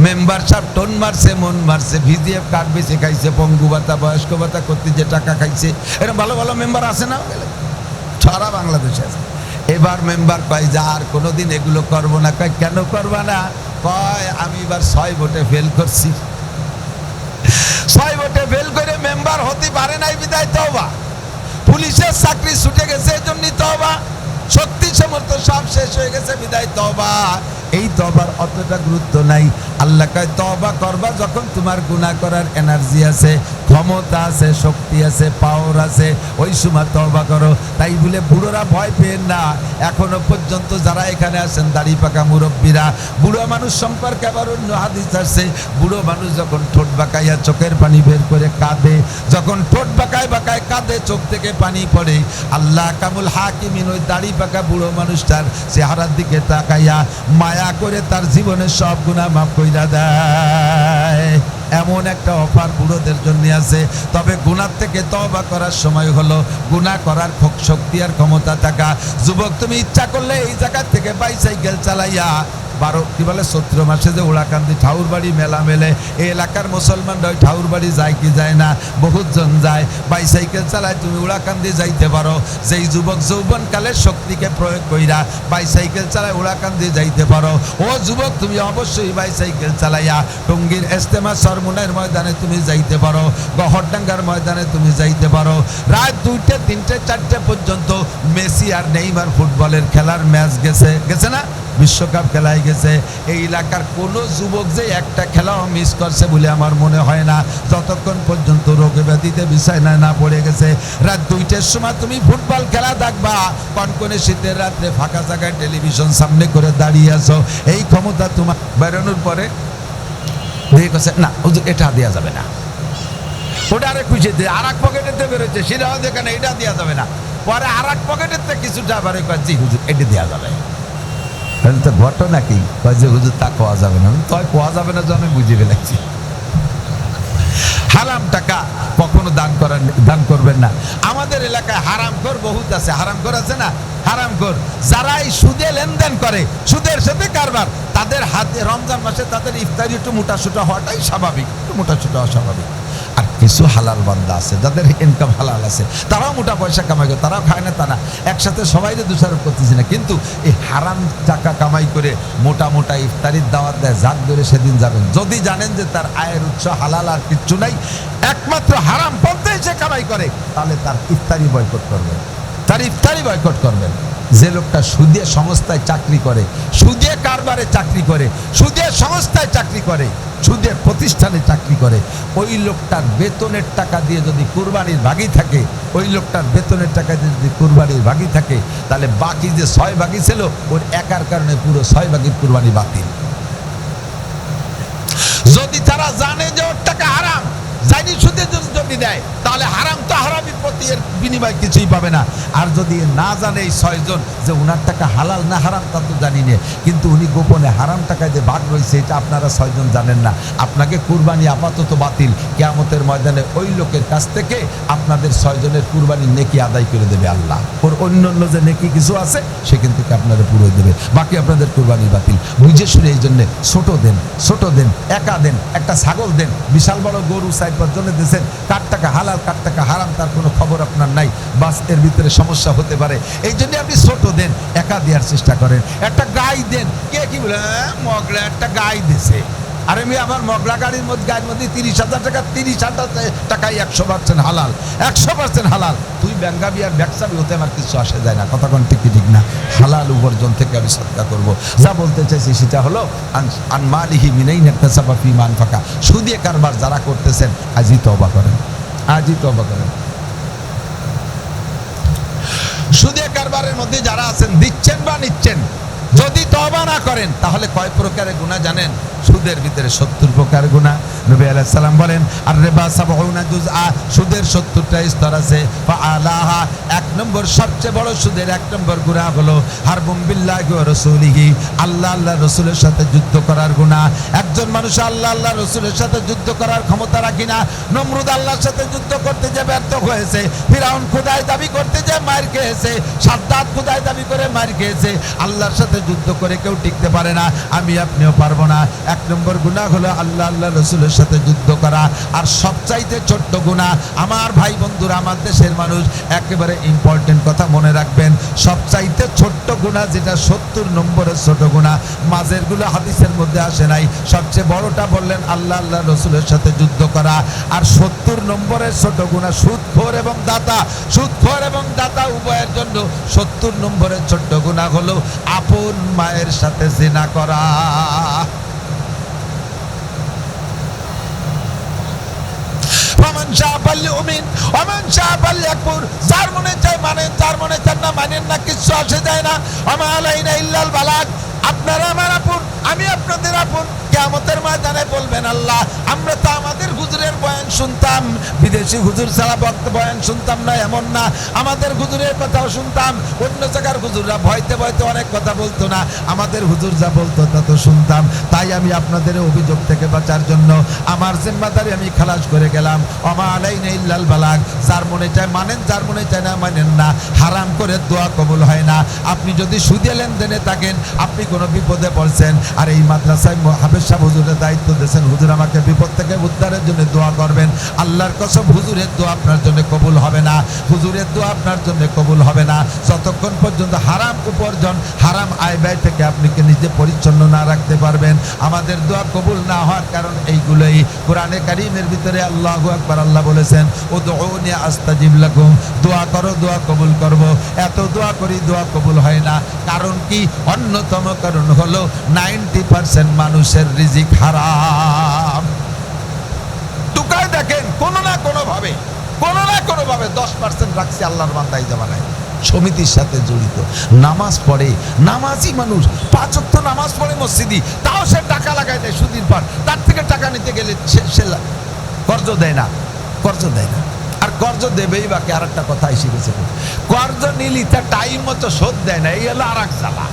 Speaker 1: মেম্বার সাহেব টোন মারছে, মন মারছে, ভিজিএফ কার্ড বেঁচে খাইছে, পঙ্গু ভাতা বয়স্ক ভাতা করতে যে টাকা খাইছে, এরকম ভালো ভালো মেম্বার আছে না সারা বাংলাদেশে আছে। এবার মেম্বার কয় যে আর কোনোদিন এগুলো করবো না। কয় কেন করবা না? কয় আমি এবার 6 ভোটে ফেল করছি, 6 ভোটে ফেল করে মেম্বার হতে পারে নাই, বিদায় তওবা। পুলিশের চাকরি ছুটে গেছে, এই জন্যই তওবা। শক্তি সামর্থ্য সব শেষ হয়ে গেছে, বিদায় তওবা। এই তওবার অতটা গুরুত্ব নাই। আল্লাহ কয় তওবা করবা যখন তোমার গুনাহ করার এনার্জি আছে, ক্ষমতা আছে, শক্তি আছে, পাওয়ার আছে, ওই সময় তওবা করো। তাই বলে বুড়োরা ভয় পেন না। এখনো পর্যন্ত যারা এখানে আছেন দাড়ি পাকা মুরব্বীরা, বুড়ো মানুষ সম্পর্কে আবার অন্য হাদিস আছে, বুড়ো মানুষ যখন ঠোঁট বাঁকাইয়া চোখের পানি বের করে কাঁদে, যখন ঠোঁট বাঁকায় বাঁকায় কাঁদে, চোখ থেকে পানি পড়ে, আল্লাহ কামুল হাকিমিন ওই দাড়ি পাকা বুড়ো মানুষটার চেহারার দিকে তাকাইয়া মায়া করে তার জীবনের সব গুনাহ মাফ কইরা দেয়। এমন একটা অফার বুড়োদের জন্য আছে। তবে গুনাহ থেকে তওবা করার সময় হলো গুনাহ করার শক্তি আর ক্ষমতা থাকা। যুবক, তুমি ইচ্ছা করলে এই জায়গা থেকে বাইসাইকেল চালাইয়া কি বলে চৈত্র মাসে যে উড়াকান্দি ঠাউর বাড়ি মেলা মেলে, এই এলাকার মুসলমানরা ওই ঠাউর বাড়ি যায় কি যায় না? বহুত জন যায়। বাইসাইকেল চালায় তুমি উড়াকান্দি যাইতে পারো। যেই যুবক যৌবনকালের শক্তিকে প্রয়োগ কইরা বাইসাইকেল চালায় উড়াকান্দি যাইতে পারো, ও যুবক তুমি অবশ্যই বাইসাইকেল চালাইয়া টঙ্গীর ইজতেমা সরমুনের ময়দানে তুমি যাইতে পারো, গহরডাঙ্গার ময়দানে তুমি যাইতে পারো। রাত 2টে 3টে 4টে পর্যন্ত মেসি আর নেইমার ফুটবলের খেলার ম্যাচ গেছে না, বিশ্বকাপ খেলায় গেছে। এই এলাকার কোনো যুবক যে একটা খেলাও মিস করছে বলে আমার মনে হয় না, যতক্ষণ পর্যন্ত রোগে ব্যাধিতে বিছানায় না পড়ে গেছে। রাত 2টের সময় তুমি ফুটবল খেলা দেখবা, কনকনে শীতের রাত্রে ফাঁকা জায়গায় টেলিভিশন সামনে করে দাঁড়িয়ে আছো। এই ক্ষমতা তোমার বেরোনোর পরে দেখছে না হুজুর এটা দেওয়া যাবে না, ওটা আরেক পিছিয়ে দিয়ে আর এক পকেটেতে বেরোচ্ছে, সেটাও দেখেন এটা দেওয়া যাবে না। পরে আর এক পকেটেতে কিছুটা আবার জি হুজুর এটা দেওয়া যাবে। তো ঘটনা কি? যে হুজুর তা কোয়া যাবে না। তাই কোয়া যাবে না যে আমি বুঝে ফেলেছি। হারাম টাকা কখনো দান করবেন না। আমাদের এলাকায় হারামখোর বহুত আছে। হারামখোর আছে না? হারামখোর যারা এই সুদে লেনদেন করে, সুদের সাথে কারবার, তাদের হাতে রমজান মাসে তাদের ইফতারি একটু মোটাসোটা হওয়াটাই স্বাভাবিক, একটু মোটাসোটা হওয়া স্বাভাবিক। আর কিছু হালাল বান্দা আছে যাদের ইনকাম হালাল আছে, তারাও মোটা পয়সা কামাই করে, তারাও খায় না তা না, একসাথে সবাই দোষারোপ করতেছি না, কিন্তু এই হারাম টাকা কামাই করে মোটা মোটা ইফতারির দাওয়াত দেয়, যাক ধরে সেদিন যাবেন। যদি জানেন যে তার আয়ের উৎস হালাল আর কিচ্ছু নাই, একমাত্র হারাম পন্থায় সে কামাই করে, তাহলে তার ইফতারি বয়কট করবেন, তার ইফতারি বয়কট করবেন। যে লোকটা সুদে সংস্থায় চাকরি করে, সুদে কারবারে চাকরি করে, সুদে সংস্থায় চাকরি করে, সুদের প্রতিষ্ঠানে চাকরি করে, ওই লোকটার বেতনের টাকা দিয়ে যদি কুরবানির ভাগই থাকে, ওই লোকটার বেতনের টাকা দিয়ে যদি কুরবানির ভাগই থাকে, তাহলে বাকি যে 6 ভাগই ছিল ওর একার কারণে পুরো 6 ভাগের কুরবানি বাতিল। যদি তারা জানে যে ওর টাকা হারাম, জানি সুদে যদি দেয়, তাহলে হারাম তো হারামি প্রতি এর বিনিময় কিছুই পাবে না। আর যদি না জানে এই 6 জন যে উনার টাকা হালাল না হারাম তা তো জানি না, কিন্তু উনি গোপনে হারাম টাকায় যে ভাগ রয়েছে এটা আপনারা 6 জন জানেন না, আপনাকে কুরবানি আপাতত বাতিল। কিয়ামতের ময়দানে ওই লোকের কাছ থেকে আপনাদের 6 জনের কুরবানির নেকি আদায় করে দেবে আল্লাহ। ওর অন্য যে নেকি কিছু আছে সেখান থেকে আপনারা পুরো দেবে, বাকি আপনাদের কুরবানি বাতিল। বুঝে শুনে এই জন্য ছোট দেন, একা দেন, একটা ছাগল দেন, বিশাল বড় গরু 4-5 জনে দিয়েছেন, কার টাকা হালাল কার টাকা হারাম তার কোনো খবর আপনার নাই, বাস এর ভিতরে সমস্যা হতে পারে। এই জন্য আপনি ছোট দেন, একা দেওয়ার চেষ্টা করেন। একটা গাই দেন, কে কি বলে মগলা একটা গাই দিছে, আরে আমি আমার মগলা গাড়ির গায়ের মধ্যে 30,000 টাকা, 30,000 টাকায় 100% হালাল, 100% হালাল। তুই ব্যাঙ্গাবি আর ব্যবসাবি হতে আমার কিছু আসে যায় না, কথা কোন ঠিক না। হালাল উপার্জন থেকে আমি সদকা করব। যা বলতে চাইছি সেটা হলো আনমালিহি মিনাইন ইকতাসাবা ফি মান ফাকা। সুদে কারবার যারা করতেছেন আজই তওবা করেন, আজই তওবা করেন। সুদে কারবারের মধ্যে যারা আছেন, দিচ্ছেন বা নিচ্ছেন, যদি তওবা না করেন তাহলে কয় প্রকারের গুনাহ জানেন? সুদের ভিতরে 70 প্রকার গুনাহ। নবী আলাইহিস সালাম বলেন আর রিবা 70 জুজআ, সুদের 70টা স্তর আছে। ফাআলাহা, 1 নম্বর সবচেয়ে বড় সুদের 1 নম্বর গুনাহ হলো হারবুম বিল্লাহি ওয়া রাসূলিহি, আল্লাহ রাসূলের সাথে যুদ্ধ করার গুনাহ। একজন মানুষ আল্লাহ রাসূলের সাথে যুদ্ধ করার ক্ষমতা রাখি না। নমরুদ আল্লাহর সাথে যুদ্ধ করতে যে ব্যর্থ হয়েছে, ফিরাউন খোদাই দাবি করতে যে মার খেয়েছে, সাদ্দাত খোদাই দাবি করে মার খেয়েছে, আল্লাহর সাথে যুদ্ধ করে কেউ টিকতে পারে না, আমি আপনিও পারবো না। 1 নম্বর গুনাহ হলো আল্লাহ রাসূলের সাথে যুদ্ধ করা। আর সবচাইতে ছোট্ট গুনাহ, আমার ভাই বন্ধুরা, আমার দেশের মানুষ, একেবারে ইম্পর্টেন্ট কথা মনে রাখবেন, সবচাইতে ছোট্ট গুনাহ যেটা 70 নম্বরের ছোট গুনাহ, মাঝের গুলো হাদিসের মধ্যে আসে নাই, সবচেয়ে বড়টা বললেন আল্লাহ রাসূলের সাথে যুদ্ধ করা। আর 70 নম্বরের ছোট গুনাহ সুদখোর এবং দাতা, সুদখোর এবং দাতা উভয়ের জন্য 70 নম্বরের ছোট্ট গুনাহ হলো আপন মায়ের সাথে জিনা করা। যার মনে চায় মানেন, যার মনে চান না মানেন না, কিচ্ছু আসে যায় না। আপনারা আমার আপন আমি আপনাদের আপন। কিয়ামতের ময়দানে বলবেন, আল্লাহ আমরা তো আমাদের হুজুরের বয়ান শুনতাম, বিদেশি হুজুর ছাড়া বয়ান শুনতাম না এমন না, আমাদের হুজুরের কথাও শুনতাম। অন্য জায়গার হুজুররা ভয়তে ভয়তে অনেক কথা বলতো না, আমাদের হুজুর যা বলতো তা তো শুনতাম। তাই আমি আপনাদের অভিযোগ থেকে বাঁচার জন্য আমার জিম্মাদারি আমি খালাস করে গেলাম। ওমা আলাইনা ইল্লাল বালাগ। যার মনে চায় মানেন, যার মনে চায় না মানেন না। হারাম করে দোয়া কবুল হয় না। আপনি যদি সুদে লেনদেনে থাকেন, আপনি কোনো বিপদে পড়ছেন, আর এই মাদ্রাসায় হাফেজ সাহেব হুজুরের দায়িত্ব দিয়েছেন, হুজুর আমাকে বিপদ থেকে উদ্ধারের জন্য দোয়া করবেন। আল্লাহর কসম হুজুরের দোয়া আপনার জন্য কবুল হবে না, হুজুরের দোয়া আপনার জন্য কবুল হবে না যতক্ষণ পর্যন্ত হারাম উপার্জন, হারাম আয় ব্যয় থেকে আপনিকে নিজে পরিচ্ছন্ন না রাখতে পারবেন। আমাদের দোয়া কবুল না হওয়ার কারণ এইগুলোই। কোরআনে কারীমের ভিতরে আল্লাহু আকবার, আল্লাহ বলেছেন উদউনি আস্তাজিব লাকুম, দোয়া করো দোয়া কবুল করব। এত দোয়া করি দোয়া কবুল হয় না, কারণ কি? অন্যতম কারণ হলো 90% মানুষের রিজিক হারাম। টুকায় দেখেন কোনো না কোনো ভাবে 10% রাখছে আল্লাহর বান্দাই জামানায়, সমিতির সাথে জড়িত, নামাজ পড়ে, নামাজি মানুষ, 5 ওয়াক্ত নামাজ পড়ে মসজিদি, তাও সে টাকা লাগায় দেয় সুদির পার। তার থেকে টাকা নিতে গেলে সে কর্জ দেয় না, আর কর্জ দেবেই বাকি। আর একটা কথা এসে গেছে, কর্জ নিলি তার টাইম মতো শোধ দেয় না, এই হলো আর এক জ্বালা।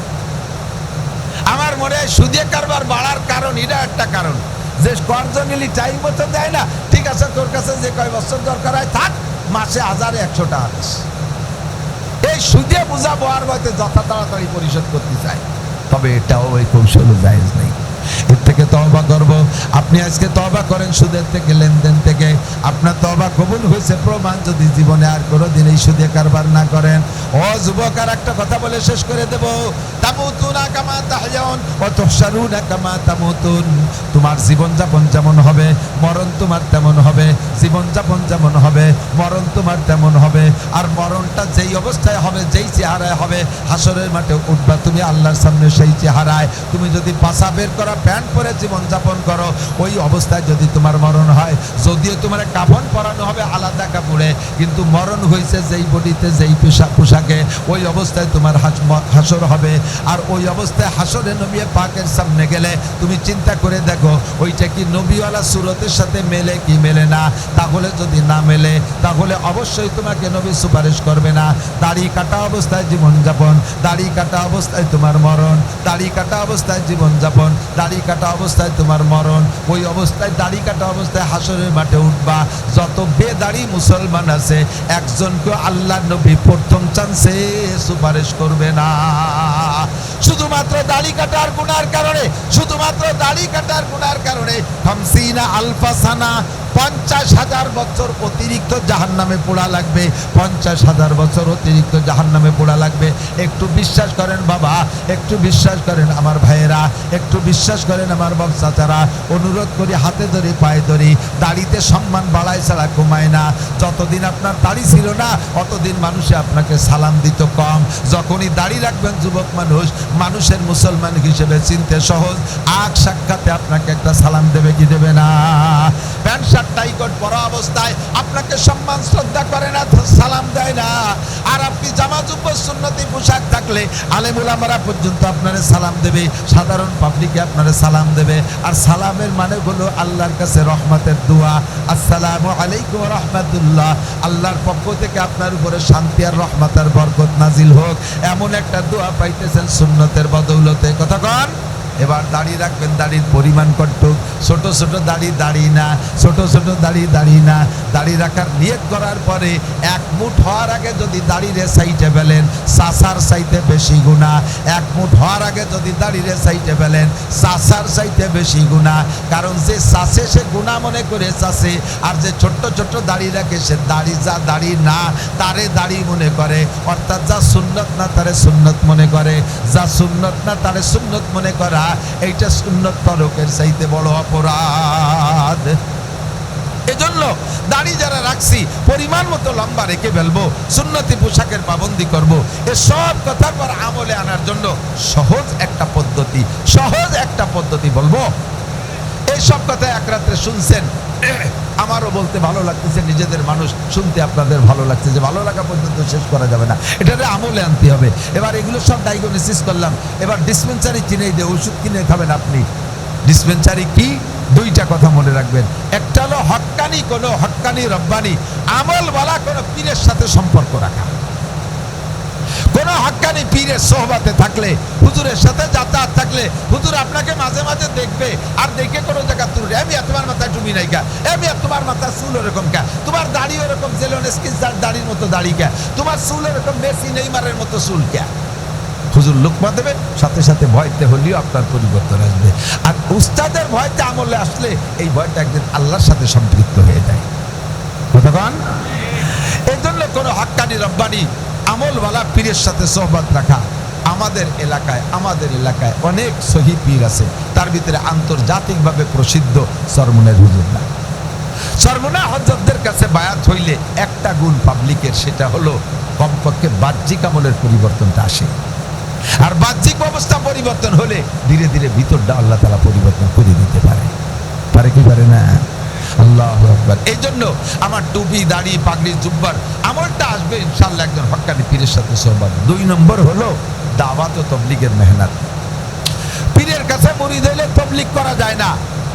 Speaker 1: আমার মনে হয় সুদে কারবার বাড়ার কারণ এটা একটা কারণ, যে কর্জ নিলি টাইম মতো দেয় না। ঠিক আছে, তোর কাছে যে কয় বছর দরকার হয় থাক, মাসে 1000-100 টাকা দিস। এই সুদে বুঝাবো আর হয়তো যথা তাড়াতাড়ি পরিশোধ করতে চায়, তবে এটাও ওই কৌশল জায়েজ নেই। এর থেকে তওবা করব। আপনি আজকে তওবা করেন সুদের থেকে, লেনদেন থেকে, আপনার তওবা কবুল হয়েছে প্রমাণ যদি জীবনে আর কোনোদিন এই সুদে কারবার না করেন। ও যুবক, আর একটা কথা বলে শেষ করে দেব, তামুতুনা কামা তাহয়াউন ওয়া তুহশারুনা কামা তামুতুন। তোমার জীবনযাপন যেমন হবে, মরণ তোমার তেমন হবে। জীবনযাপন যেমন হবে, মরণ তোমার তেমন হবে। আর মরণটা যেই অবস্থায় হবে, যেই চেহারায় হবে, হাসরের মাঠে উঠবা তুমি আল্লাহর সামনে সেই চেহারায়। তুমি যদি পাছা বের করা প্যান্ট পরে জীবনযাপন করো, ওই অবস্থায় যদি তোমার মরণ হয়, যদিও তোমার কাফন পরানো হবে আলাদা কাপড়ে, কিন্তু মরণ হয়েছে যেই বডিতে, যেই পোশাকে, ওই অবস্থায় তোমার হাসর হবে। আর ওই অবস্থায় হাসরে নবী পাকের সামনে গেলে তুমি চিন্তা করে দেখো, ওইটা কি নবীওয়ালা সুরতের সাথে মেলে কি মেলে না? তাহলে যদি না মেলে, তাহলে অবশ্যই তোমাকে নবী সুপারিশ করবে না। দাড়ি কাটা অবস্থায় জীবনযাপন, দাড়ি কাটা অবস্থায় তোমার মরণ, দাড়ি কাটা অবস্থায় জীবনযাপন, দাড়ি কাটা অবস্থায় তোমার মরণ। ওই অবস্থায় দাড়ি কাটা অবস্থায় হাসরের মাঠে উঠবা। যত বেদাড়ি মুসলমান আছে, একজনকে আল্লাহ নবী প্রথম চান্সে সুপারিশ করবে না। শুধুমাত্র দাড়ি কাটার গুনার কারণে, শুধুমাত্র দাড়ি কাটার গুনার কারণে 50 আলফা সানা, 50,000 বছর অতিরিক্ত জাহান্নামে পোড়া লাগবে। 50,000 বছর অতিরিক্ত জাহান্নামে পোড়া লাগবে। একটু বিশ্বাস করেন বাবা, একটু বিশ্বাস করেন আমার ভাইয়েরা, একটু বিশ্বাস করেন আমার বাপ চাচারা। অনুরোধ করি, হাতে ধরি, পায়ে ধরি, দাড়িতে সম্মান বাড়ায় ছাড়া কমায় না। যতদিন আপনার দাড়ি ছিল না, অতদিন মানুষে আপনাকে সালাম দিত কম। যখনই দাড়ি রাখবেন যুবক মানুষ, মানুষের মুসলমান হিসেবে চিনতে সহজ। আগ সাক্ষাতে আপনাকে একটা সালাম দেবে কি দেবে না? প্যান্ট শার্ট টাই কোট পরা অবস্থায় আপনাকে সম্মান শ্রদ্ধা করে না, সালাম দেয় না। আর আপনি জামা জুব্বর সুন্নতি পোশাক থাকলে আলেম উলামারা পর্যন্ত আপনারে সালাম দেবে, সাধারণ পাবলিকে আপনারে সালাম দেবে। আর সালামের মানে হলো আল্লাহর কাছে রহমতের দোয়া, আসসালামু আলাইকুম ওয়া রাহমাতুল্লাহ। আল্লাহর পক্ষ থেকে আপনার উপরে শান্তি আর রহমত আর বরকত নাজিল হোক, এমন একটা দোয়া পাইতেছেন সুন্নতের বদৌলতে। কথা কন। এবার দাড়ি রাখবেন, দাড়ির পরিমাণ কতটুক? ছোট ছোট দাড়ি না, ছোট ছোট দাড়ি না। দাড়ি রাখার নিয়ত করার পরে 1 মুঠ হওয়ার আগে যদি দাড়িরে সাইটে ফেলেন, চাচার সাইতে বেশি গুনাহ। 1 মুঠ হওয়ার আগে যদি দাড়িরে সাইটে ফেলেন, চাচার সাইতে বেশি গুনাহ। কারণ যে চাচে সে গুনাহ মনে করে চাচে, আর যে ছোট্ট ছোট্ট দাড়ি রাখে সে দাড়ি না তারে দাড়ি মনে করে। অর্থাৎ যা সুন্নত না তারে সুন্নত মনে করে, যা সুন্নত না তারে সুন্নত মনে করা, এইটা সুন্নত তরকের চাইতে বড় অপরাধ। এজন্য দাড়ি যারা রাখছি পরিমাণ মতো লম্বা রেখে ফেলবো, সুন্নতি পোশাকের পাবন্দি করব। এসব কথার পর আমলে আনার জন্য সহজ একটা পদ্ধতি বলবো। এই সব কথা এক রাত্রে শুনছেন, আমারও বলতে ভালো লাগতেছে, নিজেদের মানুষ শুনতে আপনাদের ভালো লাগছে, যে ভালো লাগা পর্যন্ত শেষ করা যাবে না, এটাতে আমলে আনতে হবে। এবার এগুলো সব ডায়াগনোসিস করলাম, এবার ডিসপেন্সারি চিনে দিয়ে ওষুধ কিনে খাবেন আপনি। ডিসপেন্সারি কি? দুইটা কথা মনে রাখবেন, একটা হলো হক্কানি কোনো হক্কানি রব্বানি আমলওয়ালা কোনো পীরের সাথে সম্পর্ক রাখা। কোন হক্কানি পীরের সোহবাতে থাকলে, হুজুরের সাথে যাতায়াত থাকলে, হুজুর আপনাকে মাঝে মাঝে দেখবে আর দেখে কোনো জায়গা তুলবে, আমি তোমার মাথায় টুপি নাই কা, আমি তোমার মাথায় চুল ওরকম কা, তোমার দাড়ি ওরকম জেলোনেস্কিস দাড়ির মতো দাড়ি কা, তোমার চুল এরকম মেসি নেইমারের মতো চুল কা। হুজুর লুকমা দেবে, সাথে সাথে ভয়তে হলেও আপনার পরিবর্তন আসবে। আর উস্তাদের ভয়তে আমলে আসলে এই ভয়টা একদিন আল্লাহর সাথে সম্পৃক্ত হয়ে যায়। কতক্ষণ? এই জন্য কোনো হক্কানি রব্বানি আমলওয়ালা পীরের সাথে সোহবত রাখা। আমাদের এলাকায় অনেক সহি পীর আছে, তার ভিতরে আন্তর্জাতিকভাবে প্রসিদ্ধ চরমুনার হুজুররা। চরমুনা হযরতদের কাছে বায়াত হইলে একটা গুণ পাবলিকের, সেটা হলো কমপক্ষে বাহ্যিক আমলের পরিবর্তনটা আসে। আর বাহ্যিক অবস্থা পরিবর্তন হলে ধীরে ধীরে ভিতরটা আল্লাহ তাআলা পরিবর্তন করে দিতে পারে কি পারে না? আল্লাহু আকবার। এই জন্য আমার টুপি দাড়ি পাগড়ি জুব্বার আমলটা আসবে ইনশাআল্লাহ একজন হক্কানি পীরের সাথে সোহবত। 2 নম্বর হলো দাওয়াত ও তাবলীগের মেহনত। পীরের কাছে মুরিদ হইলে তাবলীগ করা যায় না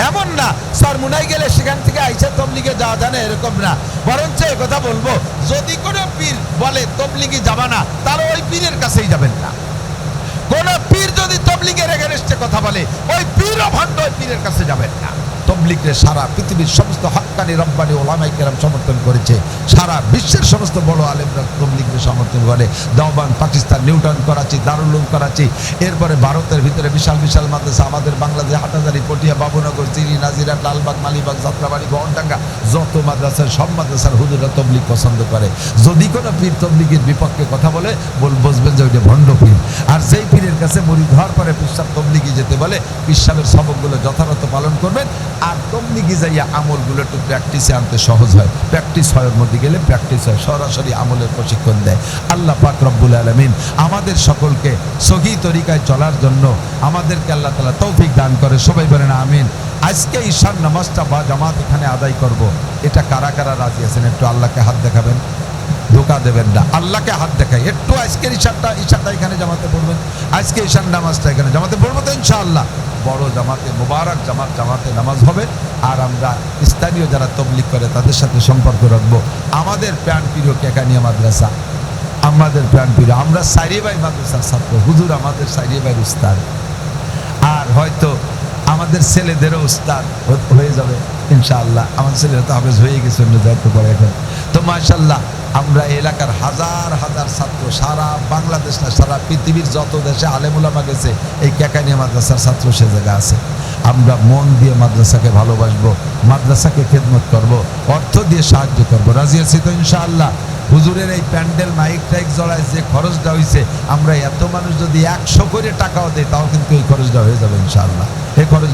Speaker 1: এমন না, চরমুনায় গেলে সেখান থেকে আইসা তাবলীগে যাওয়া যায় না এরকম না। বরঞ্চ এই কথা বলবো, যদি কোনো পীর বলে তাবলীগে যাবা না, তাহলে ওই পীরের কাছেই যাবেন না। কোন পীর যদি তাবলীগের এগেইনস্টে কথা বলে, ওই পীর ভণ্ড, ওই পীরের কাছে যাবেন না। তাবলীগকে সারা পৃথিবীর সমস্ত হক্কানি রব্বানি ওলামায়ে কেরাম সমর্থন করেছে, সারা বিশ্বের সমস্ত বড় আলেমরা তাবলীগকে সমর্থন করে। দেওবন্দ পাকিস্তান, নিউটন করাচি, দারুল উলুম করাচি, এরপরে ভারতের ভিতরে বিশাল বিশাল মাদ্রাসা, আমাদের বাংলাদেশে হাটাজারি, পটিয়া, বাবুনগর, চিরি, নাজিরাট, লালবাগ, মালিবাগ, যাত্রাবাড়ি, গহনডাঙ্গা, যত মাদ্রাসার সব মাদ্রাসার হুজুররা তাবলীগ পছন্দ করে। যদি কোনো পীর তাবলীগের বিপক্ষে কথা বলে, বুঝবেন যে ওইটা ভণ্ড পীর। আর যেই পীরের কাছে মুরিদ হওয়ার পরে পীর সাহেব তাবলীগে যেতে বলে, পীর সাহেবের সবকগুলো যথাযথ পালন করবেন। আর তাবলীগে যাইয়া আমলগুলো একটু প্র্যাকটিসে আনতে সহজ হয়, প্র্যাকটিস হয়, ওর মধ্যে গেলে প্র্যাকটিস হয়, সরাসরি আমলের প্রশিক্ষণ দেয়। আল্লাহ পাক রব্বুল আলামিন আমাদের সকলকে সহি তরিকায় চলার জন্য আমাদেরকে আল্লাহ তাআলা তৌফিক দান করে। সবাই বলেন আমিন। আজকে ঈশার নামাজটা বা জামাত এখানে আদায় করব, এটা কারা কারা রাজি আছেন? একটু আল্লাহকে হাত দেখাবেন, ধোকা দেবেন না, আল্লাহকে হাত দেখাই। একটু আজকের ঈশাটা এখানে জামাতে পড়বেন, আজকে ঈশার নামাজটা এখানে জামাতে পড়বো তো ইনশাআল্লাহ। বড় জামাতে, মুবারক জামাতে নামাজ হবে। আর আমরা স্থানীয় যারা তাবলীগ করে তাদের সাথে সম্পর্ক রাখবো। আমাদের প্রাণপ্রিয় কেকানিয়া মাদ্রাসা, আমাদের প্রাণপ্রিয়, আমরা সাইরিবাই মাদ্রাসার ছাত্র, হুজুর আমাদের সাইরিবাইয়ের উস্তাদ, আর হয়তো আমাদের ছেলেদেরও উস্তাদ হয়ে যাবে ইনশাআল্লাহ। আমার ছেলেরা তো হাফেজ হয়ে গেছে, অন্য দায়িত্ব পড়ে এখন। তো মাশাআল্লাহ, আমরা এলাকার হাজার হাজার ছাত্র, সারা বাংলাদেশ না সারা পৃথিবীর যত দেশে আলেম উলামা গেছে, এই কেকানিয়া মাদ্রাসার ছাত্র সে জায়গা আছে। আমরা মন দিয়ে মাদ্রাসাকে ভালোবাসবো, মাদ্রাসাকে খেদমত করব, অর্থ দিয়ে সাহায্য করব। রাজি আছি তো ইনশাআল্লাহ? হুজুরের এই প্যান্ডেল মাইক টাইক জড়ায় যে খরচটা হয়েছে, আমরা এত মানুষ যদি 100 করে টাকাও দেয়, তাও কিন্তু এই খরচটা হয়ে যাবে ইনশাআল্লাহ। এই খরচ